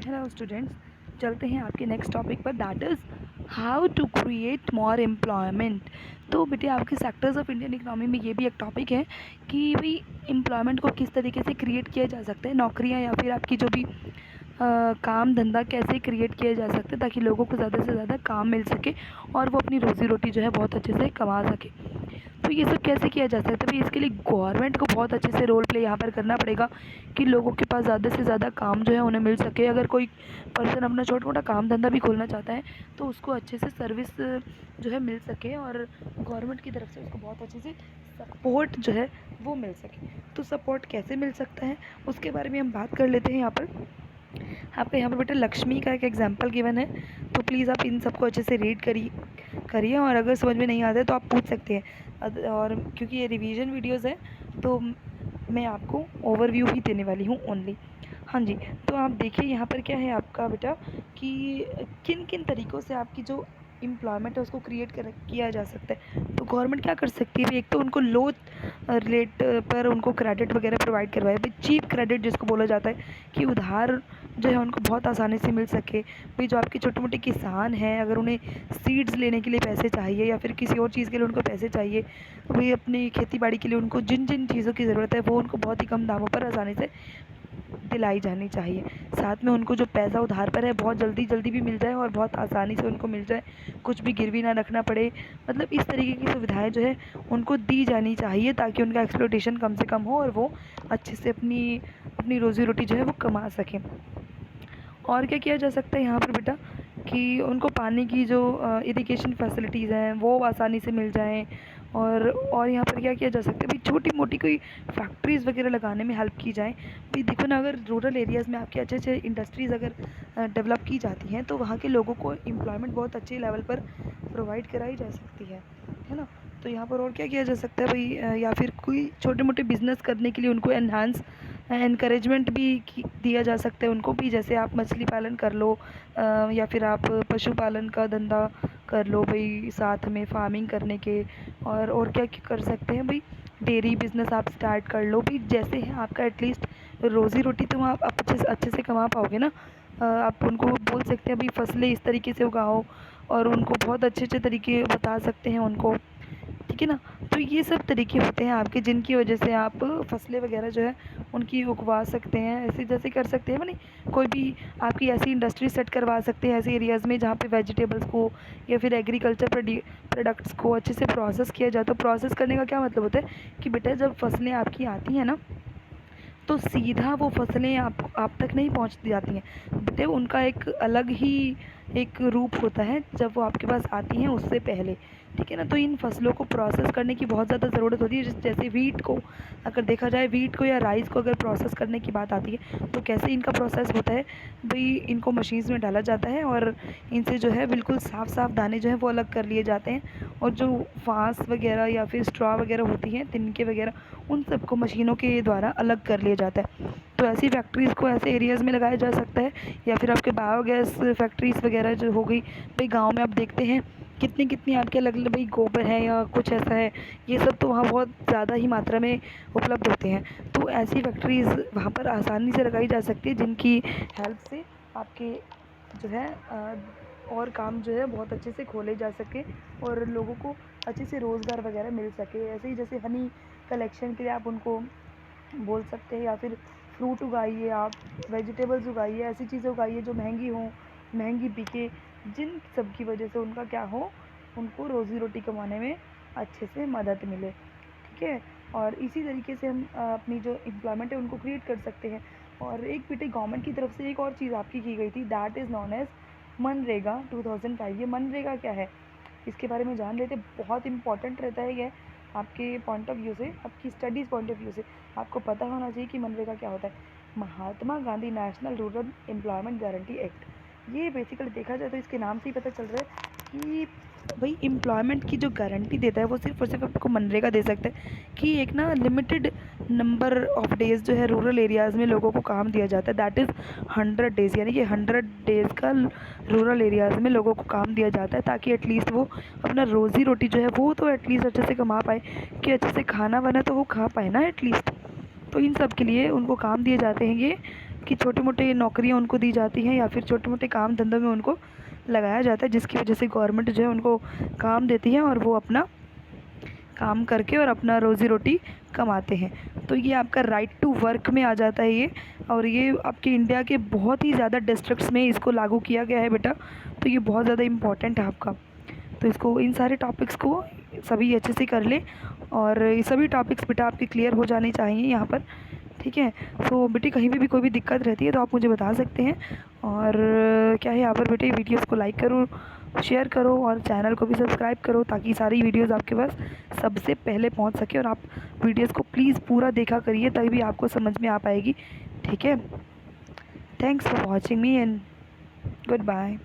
Hello students, चलते हैं आपके नेक्स्ट टॉपिक पर, that is how to create more employment. तो बेटे आपके सेक्टर्स ऑफ इंडियन इकोनॉमी में ये भी एक टॉपिक है कि भाई एम्प्लॉयमेंट को किस तरीके से क्रिएट किया जा सकता है, नौकरियां या फिर आपकी जो भी काम धंधा कैसे क्रिएट किया जा सकता है ताकि लोगों को ज़्यादा से ज़्यादा काम मिल सके और वो अपनी रोज़ी रोटी जो है बहुत अच्छे से कमा सके। तो ये सब कैसे किया जा सकता है भाई, इसके लिए गवर्नमेंट को बहुत अच्छे से रोल प्ले यहाँ पर करना पड़ेगा कि लोगों के पास ज़्यादा से ज़्यादा काम जो है उन्हें मिल सके। अगर कोई पर्सन अपना छोटा मोटा काम धंधा भी खोलना चाहता है तो उसको अच्छे से सर्विस जो है मिल सके और गवर्नमेंट की तरफ से उसको बहुत अच्छे से सपोर्ट जो है वो मिल सके। तो सपोर्ट कैसे मिल सकता है उसके बारे में हम बात कर लेते हैं। यहाँ पर आपका यहाँ पर बेटा लक्ष्मी का एक एग्जाम्पल गिवन है, तो प्लीज़ आप इन सबको अच्छे से रीड करिए और अगर समझ में नहीं आता है तो आप पूछ सकते हैं। और क्योंकि ये रिवीजन वीडियोस है तो मैं आपको ओवरव्यू ही देने वाली हूँ ओनली। हाँ जी, तो आप देखिए यहाँ पर क्या है आपका बेटा कि किन किन तरीक़ों से आपकी जो एम्प्लॉयमेंट है उसको किया जा सकता है। तो गवर्नमेंट क्या कर सकती है, एक तो उनको लो रेट पर उनको क्रेडिट वगैरह प्रोवाइड करवाए, भाई चीप क्रेडिट जिसको बोला जाता है कि उधार जो है उनको बहुत आसानी से मिल सके। भाई जो आपके छोटे मोटे किसान हैं अगर उन्हें सीड्स लेने के लिए पैसे चाहिए या फिर किसी और चीज़ के लिए उनको पैसे चाहिए, भाई अपनी खेती बाड़ी के लिए उनको जिन जिन चीज़ों की ज़रूरत है वो उनको बहुत ही कम दामों पर आसानी से दिलाई जानी चाहिए। साथ में उनको जो पैसा उधार पर है बहुत जल्दी जल्दी भी मिल जाए और बहुत आसानी से उनको मिल जाए, कुछ भी गिरवी ना रखना पड़े। मतलब इस तरीके की सुविधाएं जो है उनको दी जानी चाहिए ताकि उनका एक्सप्लॉयटेशन कम से कम हो और वो अच्छे से अपनी अपनी रोज़ी रोटी जो है वो कमा सकें। और क्या किया जा सकता है यहाँ पर बेटा कि उनको पानी की जो इरिगेशन फैसिलिटीज़ हैं वो आसानी से मिल जाएं। और यहाँ पर क्या किया जा सकता है, भाई छोटी मोटी कोई फैक्ट्रीज़ वगैरह लगाने में हेल्प की जाए। भाई देखो ना, अगर रूरल एरियाज़ में आपके अच्छे अच्छे इंडस्ट्रीज़ अगर डेवलप की जाती हैं तो वहाँ के लोगों को एम्प्लॉयमेंट बहुत अच्छे लेवल पर प्रोवाइड कराई जा सकती है ना। तो यहाँ पर और क्या किया जा सकता है भाई, या फिर कोई छोटे मोटे बिज़नेस करने के लिए उनको एनकरेजमेंट भी दिया जा सकता है उनको भी, जैसे आप मछली पालन कर लो या फिर आप पशुपालन का धंधा कर लो भाई साथ में फार्मिंग करने के। और क्या कर सकते हैं भाई, डेयरी बिज़नेस आप स्टार्ट कर लो भाई, जैसे है आपका एटलीस्ट रोज़ी रोटी तो आप अच्छे से कमा पाओगे ना। आप उनको बोल सकते हैं भाई फसलें इस तरीके से उगाओ और उनको बहुत अच्छे अच्छे तरीके बता सकते हैं उनको, ठीक है ना। तो ये सब तरीके होते हैं आपके जिनकी वजह से आप फसलें वगैरह जो है उनकी उगवा सकते हैं। ऐसे जैसे कर सकते हैं मानी कोई भी आपकी ऐसी इंडस्ट्री सेट करवा सकते हैं ऐसे एरियाज़ में जहाँ पे वेजिटेबल्स को या फिर एग्रीकल्चर प्रोडक्ट्स को अच्छे से प्रोसेस किया जाए। तो प्रोसेस करने का क्या मतलब होता है कि बेटा जब फसलें आपकी आती हैं ना तो सीधा वो फसलें आप तक नहीं पहुंच जाती हैं बेटे, उनका एक अलग ही एक रूप होता है जब वो आपके पास आती हैं उससे पहले, ठीक है ना। तो इन फसलों को प्रोसेस करने की बहुत ज़्यादा ज़रूरत होती है। जैसे वीट को अगर देखा जाए, वीट को या राइस को अगर प्रोसेस करने की बात आती है तो कैसे इनका प्रोसेस होता है भाई, इनको मशीन्स में डाला जाता है और इनसे जो है बिल्कुल साफ़ साफ़ दाने जो हैं वो अलग कर लिए जाते हैं और जो फांस वगैरह या फिर स्ट्रॉ वगैरह होती हैं तिनके वगैरह उन सबको मशीनों के द्वारा अलग कर लिया जाता है। तो ऐसी फैक्ट्रीज़ को ऐसे एरियाज़ में लगाया जा सकता है। या फिर आपके बायोगैस फैक्ट्रीज़ वगैरह जो हो गई, भाई गांव में आप देखते हैं कितनी कितनी आपके अलग अलग भाई गोबर है या कुछ ऐसा है, ये सब तो वहाँ बहुत ज़्यादा ही मात्रा में उपलब्ध होते हैं। तो ऐसी फैक्ट्रीज़ वहाँ पर आसानी से लगाई जा सकती है जिनकी हेल्प से आपके जो है और काम जो है बहुत अच्छे से खोले जा सके और लोगों को अच्छे से रोज़गार वगैरह मिल सके। ऐसे ही जैसे हनी कलेक्शन के लिए आप उनको बोल सकते हैं, या फिर फ्रूट उगाइए, आप वेजिटेबल्स उगाइए, ऐसी चीज़ें उगाइए जो महंगी हों, महंगी बिके, जिन सब की वजह से उनका क्या हो, उनको रोज़ी रोटी कमाने में अच्छे से मदद मिले, ठीक है। और इसी तरीके से हम अपनी जो एम्प्लॉयमेंट है उनको क्रिएट कर सकते हैं। और एक बेटे गवर्नमेंट की तरफ से एक और चीज़ आपकी की गई थी, that is known as MNREGA 2005। ये मनरेगा क्या है इसके बारे में जान लेते, बहुत इंपॉर्टेंट रहता है ये आपके पॉइंट ऑफ व्यू से, आपकी स्टडीज़ पॉइंट ऑफ व्यू से आपको पता होना चाहिए कि मनरेगा क्या होता है। Mahatma Gandhi national rural employment guarantee act, ये बेसिकली देखा जाए तो इसके नाम से ही पता चल रहा है कि भाई एम्प्लॉयमेंट की जो गारंटी देता है वो सिर्फ और सिर्फ आपको मनरेगा दे सकता है कि एक ना लिमिटेड नंबर ऑफ डेज़ जो है रूरल एरियाज़ में लोगों को काम दिया जाता है, दैट इज़ 100 डेज़, यानी कि 100 डेज़ का रूरल एरियाज़ में लोगों को काम दिया जाता है ताकि एटलीस्ट वो अपना रोज़ी रोटी जो है वो तो एटलीस्ट अच्छे से कमा पाए, कि अच्छे से खाना वाना तो वो खा पाए ना एटलीस्ट। तो इन सब के लिए उनको काम दिए जाते हैं ये कि छोटे मोटे नौकरियाँ उनको दी जाती हैं या फिर छोटे मोटे काम धंधों में उनको लगाया जाता है, जिसकी वजह से गवर्नमेंट जो है उनको काम देती है और वो अपना काम करके और अपना रोज़ी रोटी कमाते हैं। तो ये आपका राइट टू वर्क में आ जाता है ये, और ये आपके इंडिया के बहुत ही ज़्यादा डिस्ट्रिक्ट्स में इसको लागू किया गया है बेटा। तो ये बहुत ज़्यादा इम्पॉर्टेंट है आपका। तो इसको, इन सारे टॉपिक्स को सभी अच्छे से कर ले, और ये सभी टॉपिक्स बेटा आपके क्लियर हो जाने चाहिए यहाँ पर, ठीक है। तो बेटे कहीं भी कोई भी दिक्कत रहती है तो आप मुझे बता सकते हैं। और क्या है यहाँ पर बेटे, वीडियोस को लाइक करो, शेयर करो और चैनल को भी सब्सक्राइब करो, ताकि सारी वीडियोस आपके पास सबसे पहले पहुंच सके। और आप वीडियोस को प्लीज़ पूरा देखा करिए, तभी भी आपको समझ में आ पाएगी, ठीक है। Thanks for watching me and good bye.